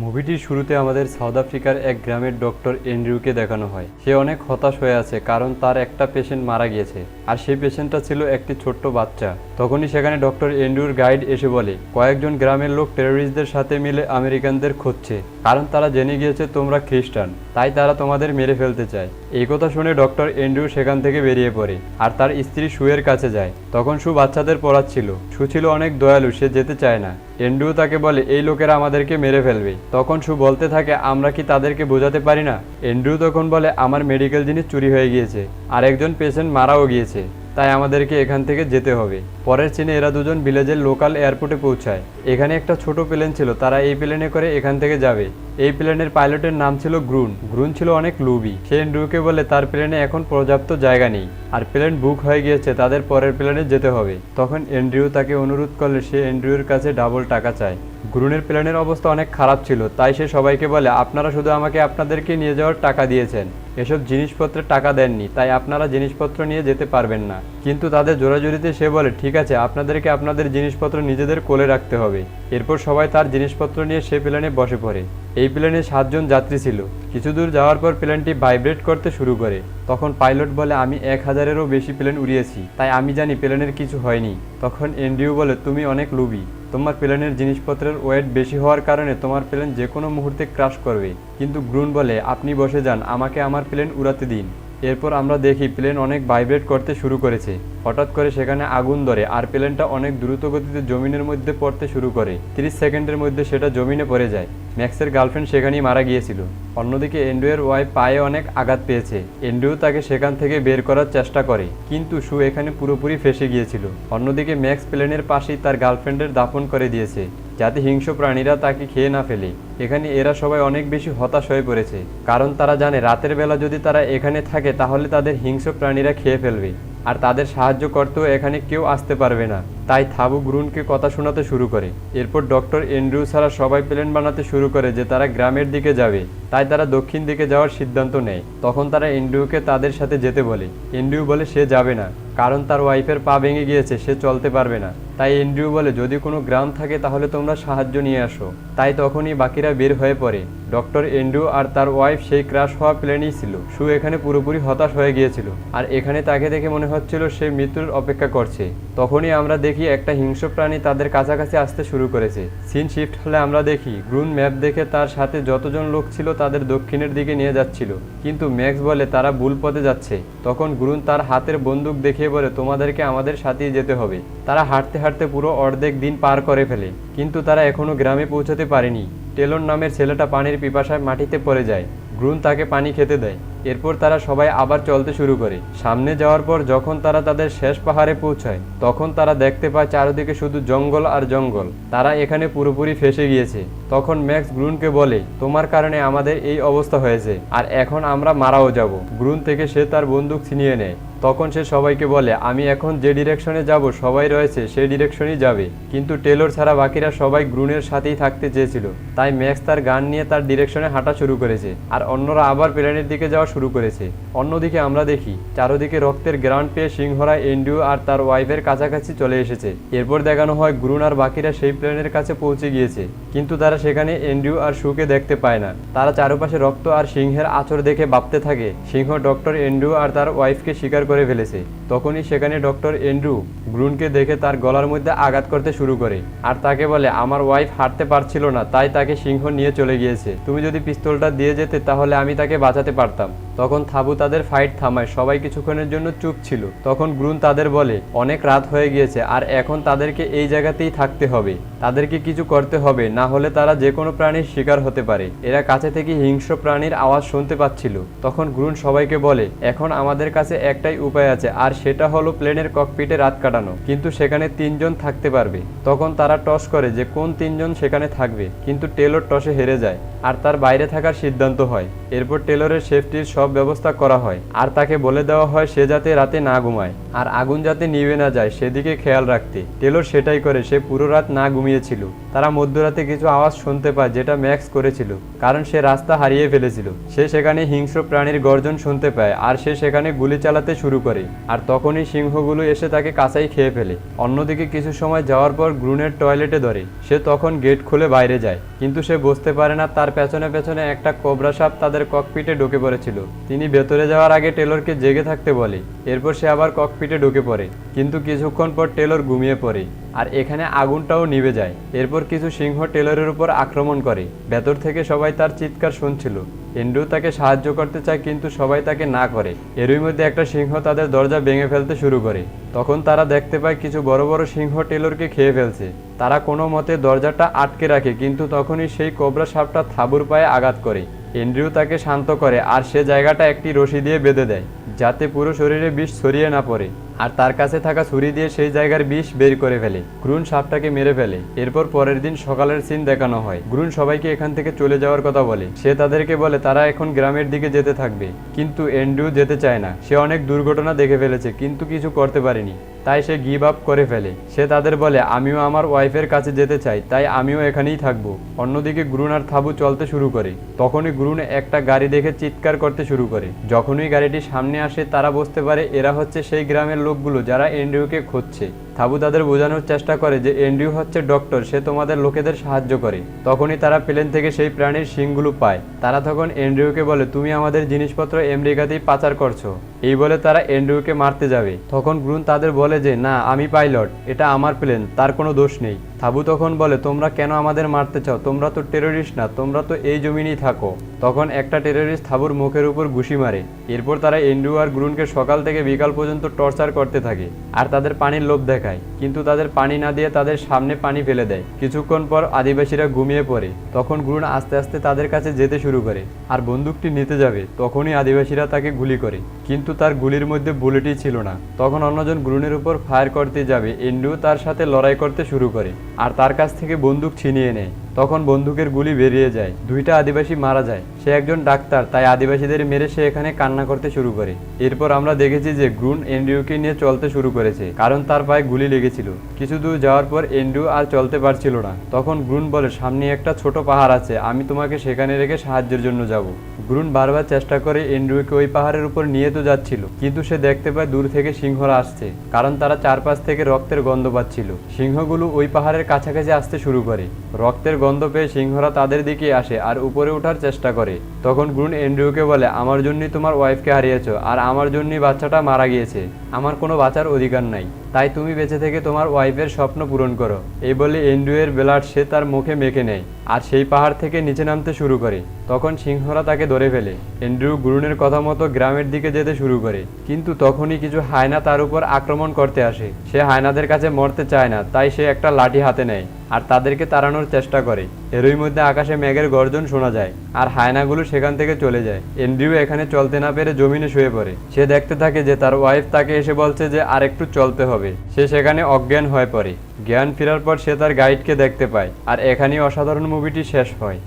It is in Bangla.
মুভিটির শুরুতে আমাদের সাউথ আফ্রিকার এক গ্রামের ডক্টর এন্ড্রিউকে দেখানো হয়। সে অনেক হতাশ হয়ে আছে কারণ তার একটা পেশেন্ট মারা গিয়েছে, আর সেই পেশেন্টটা ছিল একটি ছোট্ট বাচ্চা। তখনই সেখানে ডক্টর এন্ড্রিউর গাইড এসে বলে, কয়েকজন গ্রামের লোক টেররিস্টদের সাথে মিলে আমেরিকানদের খুঁজছে, কারণ তারা জেনে গিয়েছে তোমরা খ্রিস্টান, তাই তারা তোমাদের মেরে ফেলতে চায়। এই কথা শুনে ডক্টর এন্ড্রিউ সেখান থেকে বেরিয়ে পড়ে আর তার স্ত্রী সুয়ের কাছে যায়। তখন সু বাচ্চাদের পড়াচ্ছিল। সু ছিল অনেক দয়ালু, সে যেতে চায় না। এন্ড্রিউ তাকে বলে, এই লোকেরা আমাদেরকে মেরে ফেলবে। তখন সু বলতে থাকে, আমরা কি তাদেরকে বোঝাতে পারি না? এন্ড্রিউ তখন বলে, আমার মেডিকেল জিনিস চুরি হয়ে গিয়েছে আর একজন পেশেন্ট মারাও গিয়েছে, তাই আমাদেরকে এখান থেকে যেতে হবে। পরের সিনে এরা দুজন ভিলেজের লোকাল এয়ারপোর্টে পৌঁছায়। এখানে একটা ছোট প্লেন ছিল, তারা এই প্লেনে করে এখান থেকে যাবে। এই প্লেনের পাইলটের নাম ছিল গ্রুন। গ্রুন ছিল অনেক লুবি। সে এন্ড্রিউকে বলে তার প্লেনে এখন পর্যাপ্ত জায়গা নেই আর প্লেন বুক হয়ে গিয়েছে, তাদের পরের প্লেনে যেতে হবে। তখন এন্ড্রিউ তাকে অনুরোধ করলে সে এন্ড্রিউর কাছে ডাবল টাকা চায়। গ্রুনের প্লেনের অবস্থা অনেক খারাপ ছিল, তাই সে সবাইকে বলে, আপনারা শুধু আমাকে আপনাদেরকে নিয়ে যাওয়ার টাকা দিয়েছেন, এসব জিনিসপত্রের টাকা দেননি, তাই আপনারা জিনিসপত্র নিয়ে যেতে পারবেন না। কিন্তু তাদের জোরাজুরিতে সে বলে, ঠিক আছে, আপনাদেরকে আপনাদের জিনিসপত্র নিজেদের কোলে রাখতে হবে। এরপর সবাই তার জিনিসপত্র নিয়ে সে প্লেনে বসে পড়ে। এই প্লেনে 7 জন যাত্রী ছিল। কিছু দূর যাওয়ার পর প্লেনটি ভাইব্রেট করতে শুরু করে। তখন পাইলট বলে, আমি 1000-এরও বেশি প্লেন উড়িয়েছি, তাই আমি জানি প্লেনের কিছু হয়নি। তখন এন্ড্রিউ বলে, তুমি অনেক লুবি, তোমার প্লেনের জিনিসপত্রের ওয়েট বেশি হওয়ার কারণে তোমার প্লেন যে কোনো মুহূর্তে ক্র্যাশ করবে। কিন্তু গ্রুন বলে, আপনি বসে যান, আমাকে আমার প্লেন উড়াতে দিন। এরপর আমরা দেখি প্লেন অনেক ভাইব্রেট করতে শুরু করেছে। হঠাৎ করে সেখানে আগুন ধরে আর প্লেনটা অনেক দ্রুত গতিতে জমিনের মধ্যে পড়তে শুরু করে। 30 সেকেন্ডের মধ্যে সেটা জমিনে পড়ে যায়। ম্যাক্সের গার্লফ্রেন্ড সেখানেই মারা গিয়েছিল। অন্যদিকে এন্ড্রিউয়ের ওয়াইফ পায়ে অনেক আঘাত পেয়েছে। এন্ড্রিউ তাকে সেখান থেকে বের করার চেষ্টা করে, কিন্তু সু এখানে পুরোপুরি ফেঁসে গিয়েছিল। অন্যদিকে ম্যাক্স প্লেনের পাশেই তার গার্লফ্রেন্ডের দাফন করে দিয়েছে, যাতে হিংস্র প্রাণীরা তাকে খেয়ে না ফেলে। এখানে এরা সবাই অনেক বেশি হতাশ হয়ে পড়েছে, কারণ তারা জানে রাতের বেলা যদি তারা এখানে থাকে তাহলে তাদের হিংস্র প্রাণীরা খেয়ে ফেলবে, আর তাদের সাহায্য করতেও এখানে কেউ আসতে পারবে না। তাই থাবু গ্রুনকে কথা শোনাতে শুরু করে। এরপর ডক্টর এন্ড্রিউ ছাড়া সবাই প্লেন বানাতে শুরু করে যে তারা গ্রামের দিকে যাবে, তাই তারা দক্ষিণ দিকে যাওয়ার সিদ্ধান্ত নেয়। তখন তারা এন্ড্রিউকে তাদের সাথে যেতে বলে। এন্ড্রিউ বলে সে যাবে না, কারণ তার ওয়াইফের পা ভেঙে গিয়েছে, সে চলতে পারবে না। তাই এন্ড্রিউ বলে, যদি কোনো গ্রাম থাকে তাহলে তোমরা সাহায্য নিয়ে আসো। তাই তখনই বাকিরা বের হয়ে পড়ে। ডক্টর এন্ড্রিউ আর তার ওয়াইফ সেই ক্র্যাশ হওয়া প্লেনেই ছিল। সু এখানে পুরোপুরি হতাশ হয়ে গিয়েছিল, আর এখানে তাকে দেখে মনে হচ্ছিল সে মৃত্যুর অপেক্ষা করছে। তখনই আমরা দেখি একটা হিংস্র প্রাণী তাদের কাছাকাছি আসতে শুরু করেছে। সিন শিফট হলে আমরা দেখি গ্রুন ম্যাপ দেখে তার সাথে যতজন লোক ছিল তাদের দক্ষিণের দিকে নিয়ে যাচ্ছিল, কিন্তু ম্যাক্স বলে তারা ভুল পথে যাচ্ছে। তখন গ্রুন তার হাতের বন্দুক দেখিয়ে বলে, তোমাদেরকে আমাদের সাথেই যেতে হবে। তারা হাঁটতে হাঁটতে পুরো অর্ধেক দিন পার করে ফেলে, কিন্তু তারা এখনো গ্রামে পৌঁছাতে পারেনি। টেলর নামের ছেলেটা পানির পিপাসায় মাটিতে পড়ে যায়। গ্রুন তাকে পানি খেতে দেয়। এরপর তারা সবাই আবার চলতে শুরু করে। সামনে যাওয়ার পর যখন তারা তাদের শেষ পাহাড়ে পৌঁছায়, তখন তারা দেখতে পায় চারিদিকে শুধু জঙ্গল আর জঙ্গল। তারা এখানে পুরোপুরি ফেঁসে গিয়েছে। তখন ম্যাক্স গ্রুনকে বলে, তোমার কারণে আমাদের এই অবস্থা হয়েছে, আর এখন আমরা মারাও যাব। গ্রুন থেকে সে তার বন্দুক ছিনিয়ে নেয়। তখন সে সবাইকে বলে, আমি এখন যে ডিরেকশনে যাব সবাই রয়েছে সেই ডিরেকশনই যাবে। কিন্তু টেলর ছাড়া বাকিরা সবাই গ্রুনের সাথেই থাকতে চেয়েছিল, তাই ম্যাক্স তার গান নিয়ে তার ডিরেকশনে হাঁটা শুরু করেছে, আর অন্যরা আবার প্লেনের দিকে যাওয়া শুরু করেছে। অন্যদিকে আমরা দেখি চারদিকে রক্তের গ্রাউন্ড পেয়ে সিংহরা এন্ড্রিউ আর তার ওয়াইফের কাছাকাছি চলে এসেছে। এরপর দেখানো হয় গ্রুন আর বাকিরা সেই প্লেনের কাছে পৌঁছে গিয়েছে, কিন্তু তারা সেখানে এন্ড্রিউ আর সুকে দেখতে পায় না। তারা চারপাশে রক্ত আর সিংহের আঁচড় দেখে ভাবতে থাকে সিংহ ডক্টর এন্ড্রিউ আর তার ওয়াইফকে শিকার করে ফেলেছে। তখনই সেখানে ডক্টর এন্ড্রিউ গ্রুনকে দেখে তার গলার মধ্যে আঘাত করতে শুরু করে, আর তাকে বলে, আমার ওয়াইফ হাঁটতে পারছিল না, তাই তাকে সিংহ নিয়ে চলে গিয়েছে। তুমি যদি পিস্তলটা দিয়ে যেতে তাহলে আমি তাকে বাঁচাতে পারতাম। তখন থাবু তাদের ফাইট থামায়। সবাই কিছুক্ষণের জন্য চুপ ছিল। তখন গ্রুন তাদের বলে, অনেক রাত হয়ে গিয়েছে আর এখন তাদেরকে এই জায়গাতেই থাকতে হবে। তাদেরকে কিছু করতে হবে, না হলে তারা যে কোনো প্রাণীর শিকার হতে পারে। এরা কাছে থেকে হিংস্র প্রাণীর আওয়াজ শুনতে পাচ্ছিল। তখন গ্রুন সবাইকে বলে, এখন আমাদের কাছে একটাই উপায় আছে, আর সেটা হলো প্লেনের ককপিটে রাত কাটানো, কিন্তু সেখানে 3 জন থাকতে পারবে। তখন তারা টস করে যে কোন 3 জন সেখানে থাকবে, কিন্তু টেলর টসে হেরে যায় আর তার বাইরে থাকার সিদ্ধান্ত হয়। এরপর টেলরের সেফটির সব সব ব্যবস্থা করা হয় আর তাকে বলে দেওয়া হয় সে যাতে রাতে না ঘুমায় আর আগুন যাতে নিভে না যায় সেদিকে খেয়াল রাখতে। টেলর সেটাই করে, সে পুরো রাত না ঘুমিয়েছিল। তারা মধ্যরাতে কিছু আওয়াজ শুনতে পায় যেটা ম্যাক্স করেছিল, কারণ সে রাস্তা হারিয়ে ফেলেছিল। সে সেখানে হিংস্র প্রাণীর গর্জন শুনতে পায় আর সে সেখানে গুলি চালাতে শুরু করে, আর তখনই সিংহগুলো এসে তাকে কাঁচাই খেয়ে ফেলে। অন্যদিকে কিছু সময় যাওয়ার পর গ্রুনের টয়লেটে ধরে। সে তখন গেট খুলে বাইরে যায়, কিন্তু সে বুঝতে পারে না তার পেছনে পেছনে একটা কোবরা সাপ তাদের ককপিটে ঢুকে পড়েছিল। তিনি ভেতরে যাওয়ার আগে টেলরকে জেগে থাকতে বলে। এরপর সে আবার ককপিটে ঢুকে পড়ে, কিন্তু কিছুক্ষণ পর টেলর ঘুমিয়ে পড়ে আর এখানে আগুনটাও নিভে যায়। এরপর কিছু সিংহ টেলরের উপর আক্রমণ করে। ভেতর থেকে সবাই তার চিৎকার শুনছিল। এন্ড্রু তাকে সাহায্য করতে চায়, কিন্তু সবাই তাকে না করে। এরই মধ্যে একটা সিংহ তাদের দরজা ভেঙে ফেলতে শুরু করে। তখন তারা দেখতে পায় কিছু বড় বড় সিংহ টেলরকে খেয়ে ফেলছে। তারা কোনো মতে দরজাটা আটকে রাখে, কিন্তু তখনই সেই কোবরা সাপটা থাবুর পায়ে আঘাত করে। এন্ড্রিউ তাকে শান্ত করে আর সে জায়গাটা একটি রশি দিয়ে বেঁধে দেয়, যাতে পুরো শরীরে বিষ ছড়িয়ে না পড়ে। আর তার কাছে থাকা ছুরি দিয়ে সেই জায়গার বিষ বের করে ফেলে। গ্রুন সাপটাকে মেরে ফেলে। এরপর পরের দিন সকালের সিন দেখানো হয়। গ্রুন সবাইকে এখান থেকে চলে যাওয়ার কথা বলে। সে তাদেরকে বলে তারা এখন গ্রামের দিকে যেতে থাকবে, কিন্তু এন্ড্রিউ যেতে চায় না। সে অনেক দুর্ঘটনা দেখে ফেলেছে, কিন্তু কিছু করতে পারেনি, তাই সে গিভ আপ করে ফেলে। সে তাদের বলে আমিও আমার ওয়াইফের কাছে যেতে চাই, তাই আমিও এখানেই থাকবো। অন্যদিকে গ্রুন আর থাবু চলতে শুরু করে। তখনই গ্রুন একটা গাড়ি দেখে চিৎকার করতে শুরু করে। যখনই গাড়িটি সামনে আসে তারা বুঝতে পারে এরা হচ্ছে সেই গ্রামের লোকগুলো যারা এন্ড্রিউকে খুঁজছে। থাবু তাদের বোঝানোর চেষ্টা করে যে এন্ড্রিউ হচ্ছে ডক্টর, সে তোমাদের লোকেদের সাহায্য করে। তখনই তারা প্লেন থেকে সেই প্রাণীর শিংগুলো পায়। তারা তখন এন্ড্রিউকে বলে তুমি আমাদের জিনিসপত্র আমেরিকাতেই পাচার করছো। এই বলে তারা এন্ড্রিউকে মারতে যাবে। তখন গ্রুন তাদের বলে যে না, আমি পাইলট, এটা আমার প্লেন, তার কোনো দোষ নেই। থাবু তখন বলে তোমরা কেন আমাদের মারতে চাও? তোমরা তো টেররিস্ট না, তোমরা তো এই জমিনেই থাকো। তখন একটা টেররিস্ট থাবুর মুখের উপর ঘুষি মারে। এরপর তারা এন্ড্রিউ আর গ্রুনকে সকাল থেকে বিকাল পর্যন্ত টর্চার করতে থাকে আর তাদের পানির লোভ দেখায়, কিন্তু তাদের পানি না দিয়ে তাদের সামনে পানি ফেলে দেয়। কিছুক্ষণ পর আদিবাসীরা ঘুমিয়ে পড়ে। তখন গ্রুন আস্তে আস্তে তাদের কাছে যেতে শুরু করে আর বন্দুকটি নিতে যাবে। তখনই আদিবাসীরা তাকে গুলি করে, কিন্তু তার গুলির মধ্যে বুলেটই ছিল না। তখন অন্যজন গ্রুনের উপর ফায়ার করতে যাবে। এন্ড্রিউ তার সাথে লড়াই করতে শুরু করে আর তার কাছ থেকে বন্দুক ছিনিয়ে নেয়। তখন বন্দুকের গুলি বেরিয়ে যায়, দুইটা আদিবাসী মারা যায়। সে একজন ডাক্তার, তাই আদিবাসীদের মেরে সে এখানে কান্না করতে শুরু করে। এরপর আমরা দেখেছি যে গ্রুন এন্ড্রিউকে নিয়ে চলতে শুরু করেছে, কারণ তার পায়ে গুলি লেগেছিল। কিছু দূর যাওয়ার পর এন্ড্রিউ আর চলতে পারছিল না। তখন গ্রুন বলে সামনে একটা ছোট পাহাড় আছে, আমি তোমাকে সেখানে রেখে সাহায্যের জন্য যাব। গ্রুন বারবার চেষ্টা করে এন্ড্রিউকে ওই পাহাড়ের উপর নিয়ে তো যাচ্ছিল, কিন্তু সে দেখতে পায় দূর থেকে সিংহরা আসছে, কারণ তারা চারপাশ থেকে রক্তের গন্ধ পাচ্ছিল। সিংহগুলো ওই পাহাড়ের কাছাকাছি আসতে শুরু করে। রক্তের গন্ধ পেয়ে সিংহরা তাদের দিকে আসে আর উপরে ওঠার চেষ্টা করে। তখন গ্রুন এন্ড্রিউকে বলে আমার জন্যই তোমার ওয়াইফকে হারিয়েছো আর আমার জন্যই বাচ্চাটা মারা গিয়েছে। আমার কোনো বাঁচার অধিকার নাই, তাই তুমি বেঁচে থেকে তোমার ওয়াইফের স্বপ্ন পূরণ করো। এই বলে এন্ড্রিউয়ের ব্লাড সে তার মুখে মেখে নেয় আর সেই পাহাড় থেকে নিচে নামতে শুরু করে। তখন সিংহরা তাকে ধরে ফেলে। এন্ড্রিউ গ্রুনের কথা মতো গ্রামের দিকে যেতে শুরু করে, কিন্তু তখনই কিছু হায়না তার উপর আক্রমণ করতে আসে। সে হায়নাদের কাছে মরতে চায় না, তাই সে একটা লাঠি হাতে নেয় আর তাদেরকে তাড়ানোর চেষ্টা করে। এরই মধ্যে আকাশে মেঘের গর্জন শোনা যায় আর হায়নাগুলো সেখান থেকে চলে যায়। এন্ড্রিউ এখানে চলতে না পেরে জমিনে শুয়ে পড়ে। সে দেখতে থাকে যে তার ওয়াইফ তাকে এসে বলছে যে আর একটু চলতে হবে। সে সেখানে অজ্ঞান হয়ে পড়ে। জ্ঞান ফেরার পর সে তার গাইডকে দেখতে পায় আর এখানেই অসাধারণ মুভিটি শেষ হয়।